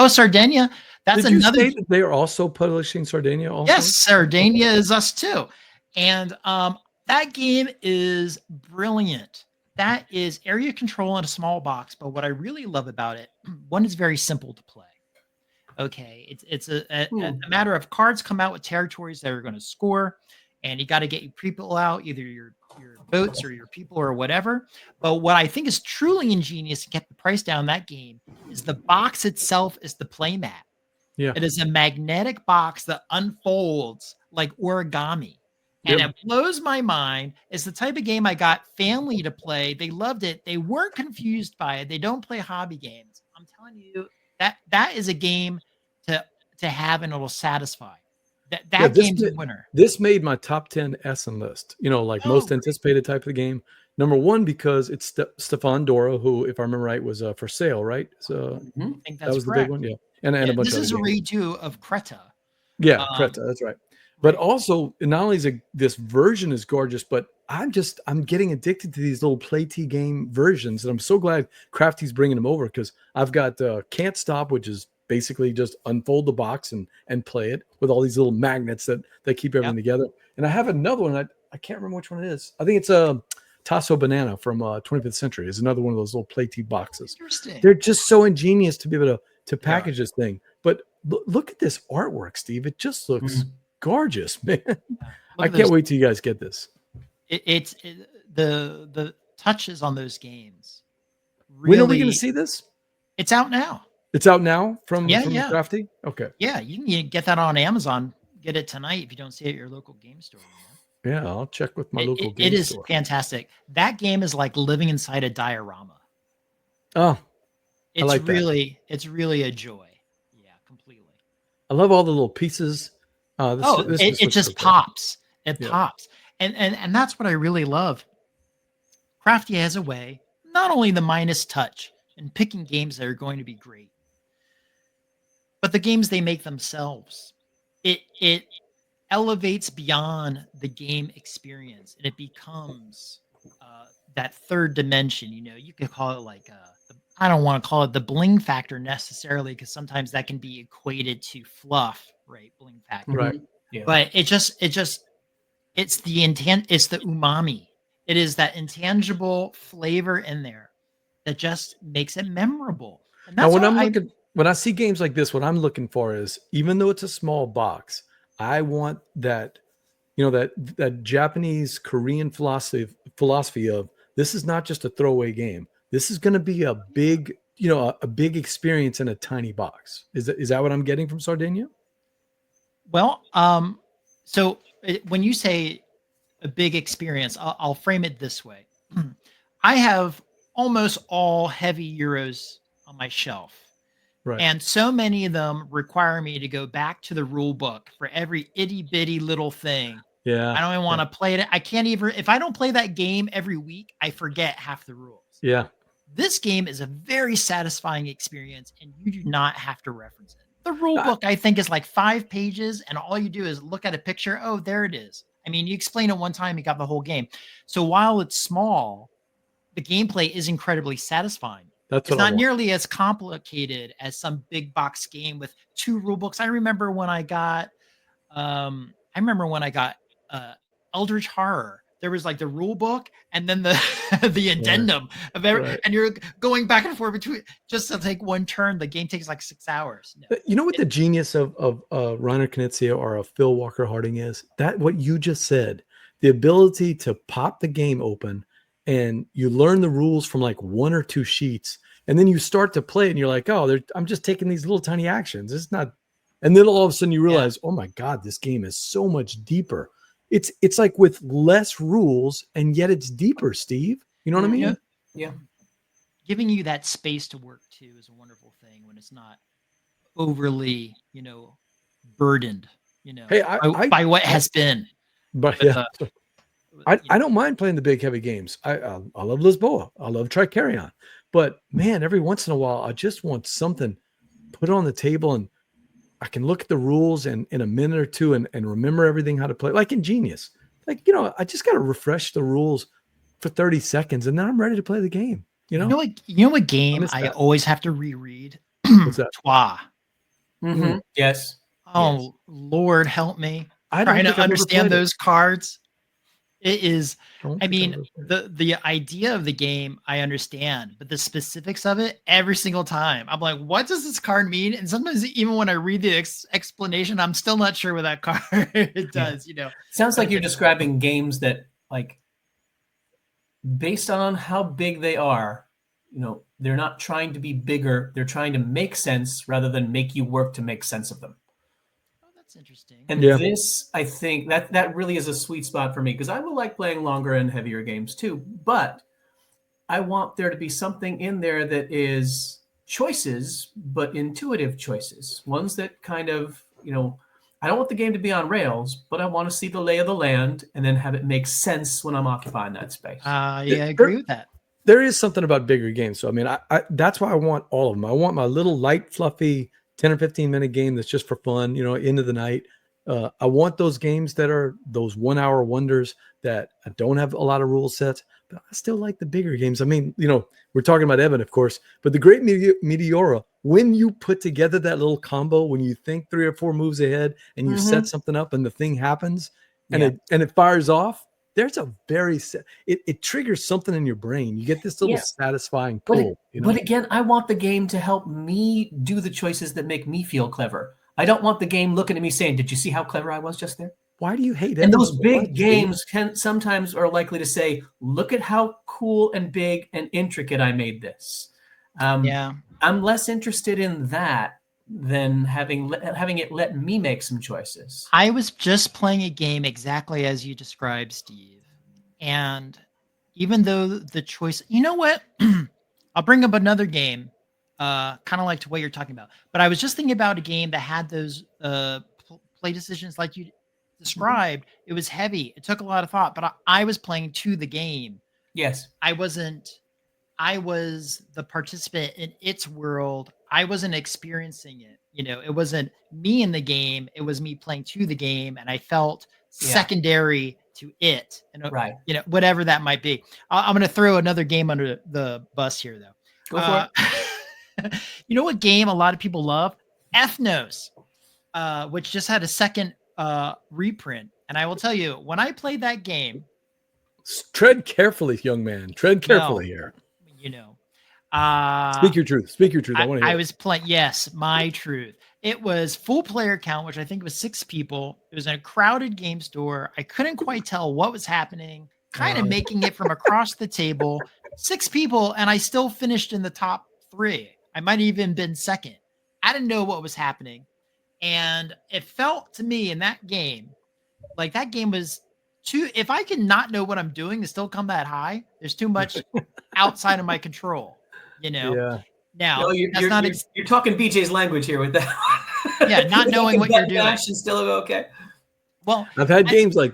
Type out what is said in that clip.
Oh, Sardegna. That's Did you another. say that they are also publishing Sardegna also? Yes, Sardegna is us too. And that game is brilliant. That is area control in a small box. But what I really love about it, one, is very simple to play. Okay, it's a matter of cards come out with territories that are going to score, and you got to get your people out, either your boats or your people or whatever. But what I think is truly ingenious to get the price down that game is the box itself is the playmat. Yeah. It is a magnetic box that unfolds like origami. And Yep. it blows my mind. It's the type of game I got family to play. They loved it. They weren't confused by it. They don't play hobby games. I'm telling you, that is a game to have, and it'll satisfy. That game's a winner. This made my top 10 Essen list. Like most anticipated type of game. Number one, because it's Stefan Dora, who, if I remember right, was for sale, right? So I think that was correct. the big one, yeah. And a bunch this of is a other games. redo of Creta. Yeah, Creta, that's right. But also, not only is this version is gorgeous, but I'm getting addicted to these little play T game versions, and I'm so glad Crafty's bringing them over, because I've got Can't Stop, which is basically just unfold the box and play it with all these little magnets that keep everything together. And I have another one. I can't remember which one it is. I think it's a Tasso Banana from 25th Century. Is another one of those little play T boxes. Interesting. They're just so ingenious to be able to package this thing. But look at this artwork, Steve. It just looks gorgeous, man. I can't wait till you guys get this. It's the touches on those games. Really, when are we going to see this? It's out now. It's out now from Crafty? Okay. Yeah, you can get that on Amazon. Get it tonight if you don't see it at your local game store. Yeah, I'll check with my local game store. It is fantastic. That game is like living inside a diorama. Oh, it's like it's really a joy. Yeah, completely. I love all the little pieces. It just pops. It pops. And that's what I really love. Crafty has a way, not only the Minus touch and picking games that are going to be great, but the games they make themselves. It elevates beyond the game experience, and it becomes that third dimension. You could call it like I don't want to call it the bling factor necessarily, because sometimes that can be equated to fluff, right? Bling factor, right? Yeah. But it's the intent. It's the umami. It is that intangible flavor in there that just makes it memorable. And that's now, when I see games like this, what I'm looking for is, even though it's a small box, I want that, that Japanese Korean philosophy of, this is not just a throwaway game. This is going to be a big, a big experience in a tiny box. Is that what I'm getting from Sardegna? Well, so when you say a big experience, I'll frame it this way. I have almost all heavy Euros on my shelf. Right. And so many of them require me to go back to the rule book for every itty bitty little thing. Yeah. I don't even want to play it. I can't even, if I don't play that game every week, I forget half the rules. Yeah. This game is a very satisfying experience, and you do not have to reference it. The rule book, I think, is like 5 pages, and all you do is look at a picture. Oh, there it is. I mean, you explain it one time, you got the whole game. So while it's small, the gameplay is incredibly satisfying. It's not nearly as complicated as some big box game with 2 rule books. I remember when I got Eldritch Horror. There was like the rule book and then the addendum of and you're going back and forth between just to take one turn. The game takes like 6 hours. No. You know what the genius of Reiner Knizia or a Phil Walker Harding is? That what you just said, the ability to pop the game open and you learn the rules from like 1 or 2 sheets, and then you start to play it and you're like, oh, I'm just taking these little tiny actions. It's not, and then all of a sudden you realize, oh my God, this game is so much deeper. It's like with less rules, and yet it's deeper, Steve. You know what I mean? Yeah. Giving you that space to work too is a wonderful thing when it's not overly, burdened, by what has been. But I don't mind playing the big heavy games. I love Lisboa. I love Tricarion. But man, every once in a while, I just want something put on the table and I can look at the rules in a minute or two and remember everything, how to play. Like in Genius. Like, I just got to refresh the rules for 30 seconds and then I'm ready to play the game. You know what game I always have to reread? What's that? Trois. Mm-hmm. Yes. Oh, Lord, help me. I don't Trying think to I've ever understand played it. those cards. It is, Don't I think I've mean, ever played it. the idea of the game, I understand, but the specifics of it, every single time, I'm like, what does this card mean? And sometimes even when I read the explanation, I'm still not sure what that card it does, you know. Sounds But like you're describing games that, like, based on how big they are, you know, they're not trying to be bigger. They're trying to make sense rather than make you work to make sense of them. Oh, that's interesting. And this, I think that really is a sweet spot for me, because I will like playing longer and heavier games too. But I want there to be something in there that is choices, but intuitive choices. Ones that kind of, you know, I don't want the game to be on rails, but I want to see the lay of the land and then have it make sense when I'm occupying that space. Yeah, I agree with that. There is something about bigger games. So, I mean, I that's why I want all of them. I want my little light, fluffy 10 or 15 minute game that's just for fun, you know, into the night. I want those games that are those 1 hour wonders that don't have a lot of rule sets, but I still like the bigger games. I mean, you know, we're talking about Evan, of course, but the Great Meteora, when you put together that little combo, when you think 3 or 4 moves ahead and you set something up and the thing happens and it fires off, there's a very it triggers something in your brain. You get this little satisfying pull. But again, I want the game to help me do the choices that make me feel clever. I don't want the game looking at me saying, "Did you see how clever I was just there?" Why do you hate it? And those big games sometimes are likely to say, "Look at how cool and big and intricate I made this." I'm less interested in that than having it let me make some choices. I was just playing a game exactly as you described, Steve. And even though the choice, you know what? I'll bring up another game, kind of like to what you're talking about. But I was just thinking about a game that had those play decisions like you described. It was heavy. It took a lot of thought, but I was playing to the game. Yes. I was the participant in its world. I wasn't experiencing it. You know, it wasn't me in the game. It was me playing to the game. And I felt secondary to it. And, you know, whatever that might be. I'm going to throw another game under the bus here, though. Go for it. You know what game a lot of people love? Ethnos, which just had a second reprint. And I will tell you, when I played that game. Tread carefully, young man. Tread carefully here. You know. Speak your truth. Speak your truth. I was playing. Yes, my truth. It was full player count, which I think was 6 people. It was in a crowded game store. I couldn't quite tell what was happening. Kind of making it from across the table. 6 people, and I still finished in the top 3. I might have even been second. I didn't know what was happening, and it felt to me in that game like that game was too. If I can not know what I'm doing and still come that high, there's too much outside of my control. You know. Yeah. Now, no, you're talking BJ's language here with that. Yeah, not knowing what you're doing. And still okay. Well, I've had games like that.